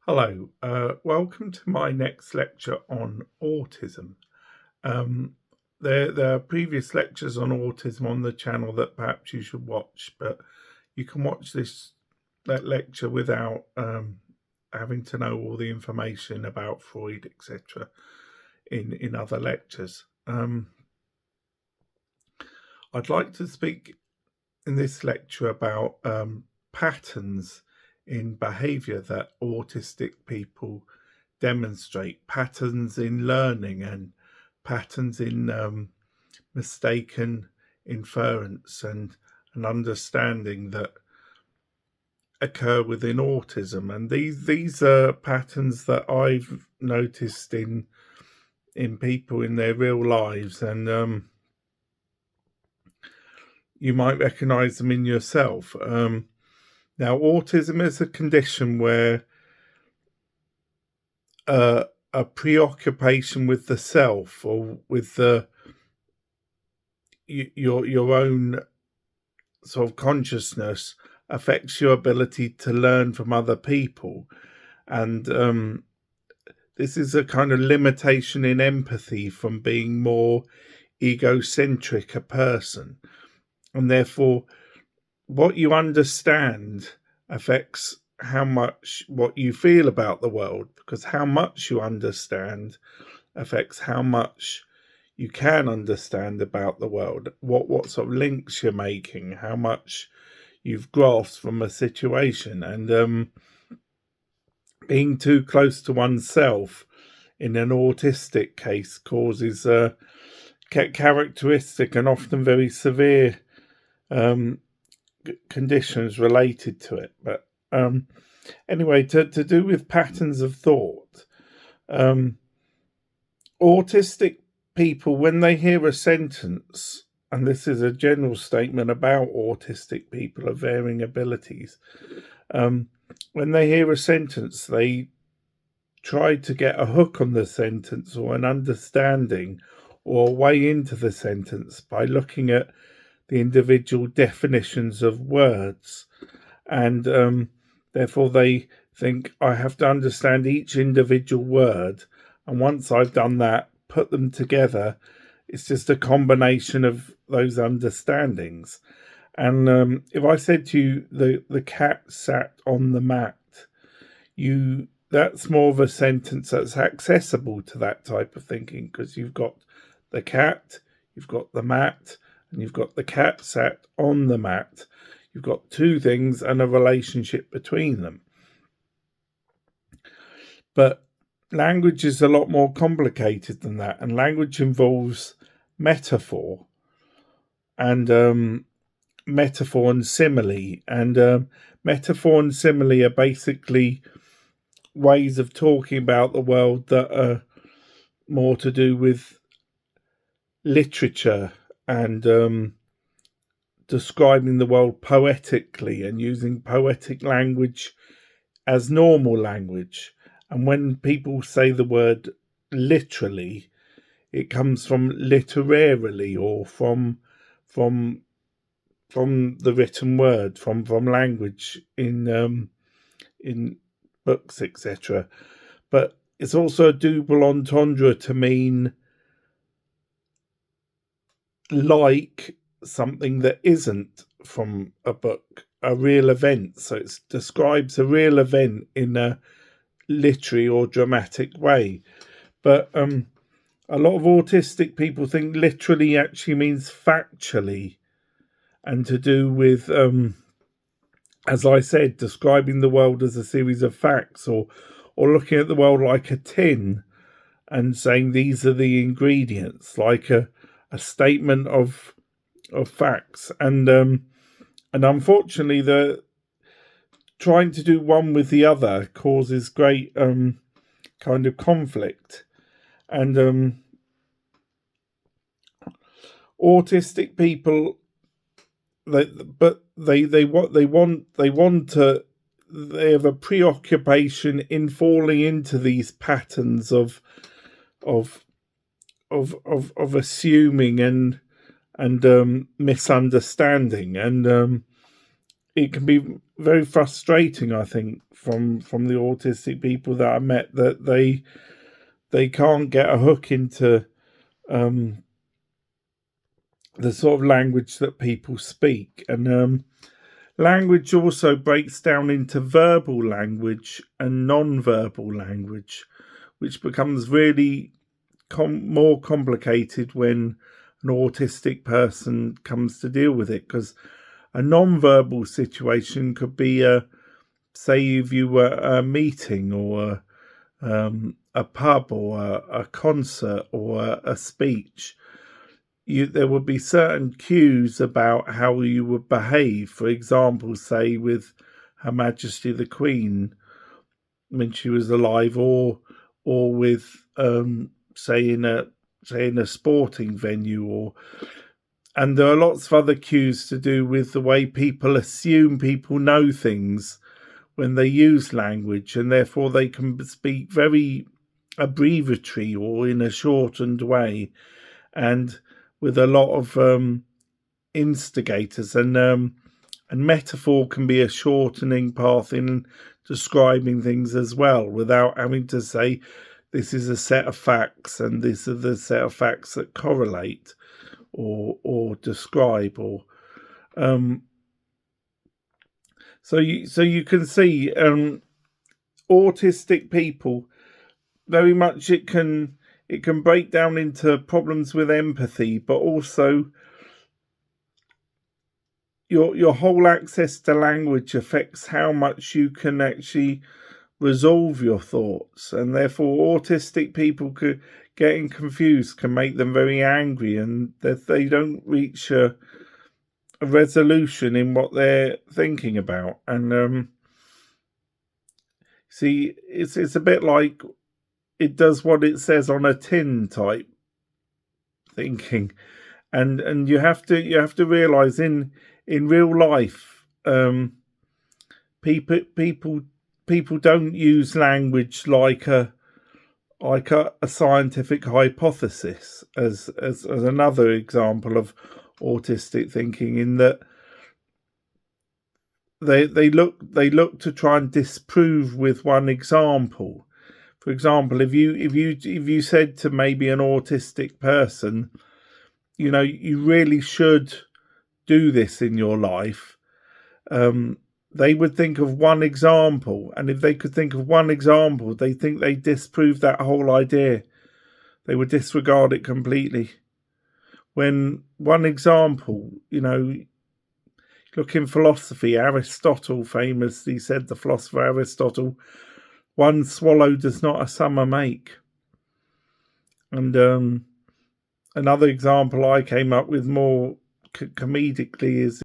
Hello, welcome to my next lecture on autism. Um, there are previous lectures on autism on the channel that perhaps you should watch, but you can watch that lecture without having to know all the information about Freud, etc. in other lectures. I'd like to speak in this lecture about patterns in behaviour that autistic people demonstrate, patterns in learning and patterns in mistaken inference and understanding that occur within autism. And these are patterns that I've noticed in people in their real lives, and you might recognize them in yourself. Now, autism is a condition where a preoccupation with the self or with your own sort of consciousness affects your ability to learn from other people, and this is a kind of limitation in empathy from being more egocentric a person, and therefore what you understand affects how much what you feel about the world, because how much you understand affects how much you can understand about the world, what sort of links you're making, how much you've grasped from a situation. And being too close to oneself in an autistic case causes characteristic and often very severe conditions related to it. But anyway, to do with patterns of thought, autistic people, when they hear a sentence, and this is a general statement about autistic people of varying abilities, when they hear a sentence, they try to get a hook on the sentence or an understanding or a way into the sentence by looking at the individual definitions of words, and therefore they think, I have to understand each individual word, and once I've done that, put them together. It's just a combination of those understandings. And if I said to you, the cat sat on the mat, that's more of a sentence that's accessible to that type of thinking, because you've got the cat, you've got the mat, and you've got the cat sat on the mat. You've got two things and a relationship between them. But language is a lot more complicated than that, and language involves metaphor and metaphor and simile, and metaphor and simile are basically ways of talking about the world that are more to do with literature and describing the world poetically and using poetic language as normal language. And when people say the word literally, it comes from literarily, or from the written word, from language in books, etc. But it's also a double entendre to mean like something that isn't from a book, a real event. So it describes a real event in a literary or dramatic way. But a lot of autistic people think literally actually means factually, and to do with, as I said, describing the world as a series of facts, or looking at the world like a tin and saying these are the ingredients, like a statement of facts. And unfortunately, the trying to do one with the other causes great kind of conflict. And autistic people, they have a preoccupation in falling into these patterns of assuming and misunderstanding, and it can be very frustrating, I think, from the autistic people that I met, that they can't get a hook into the sort of language that people speak. And language also breaks down into verbal language and non-verbal language, which becomes really more complicated when an autistic person comes to deal with it, because a non-verbal situation could be say if you were a meeting or a pub or a concert or a speech, there would be certain cues about how you would behave. For example, say with Her Majesty the Queen when she was alive, or with say in a sporting venue, and there are lots of other cues to do with the way people assume people know things when they use language, and therefore they can speak very abbreviatory or in a shortened way, and with a lot of instigators, and metaphor can be a shortening path in describing things as well, without having to say this is a set of facts and this is the set of facts that correlate or describe, or so you can see autistic people very much, it can break down into problems with empathy, but also your whole access to language affects how much you can actually resolve your thoughts, and therefore autistic people getting confused can make them very angry, and that they don't reach a resolution in what they're thinking about. And see, it's a bit like it does what it says on a tin type thinking, and you have to realize in real life, people don't use language like a scientific hypothesis, as another example of autistic thinking, in that they look to try and disprove with one example. For example, if you said to maybe an autistic person, you really should do this in your life, they would think of one example, and if they could think of one example, they think they disprove that whole idea. They would disregard it completely. When one example, look in philosophy, Aristotle famously said, the philosopher Aristotle, one swallow does not a summer make. And another example I came up with more comedically is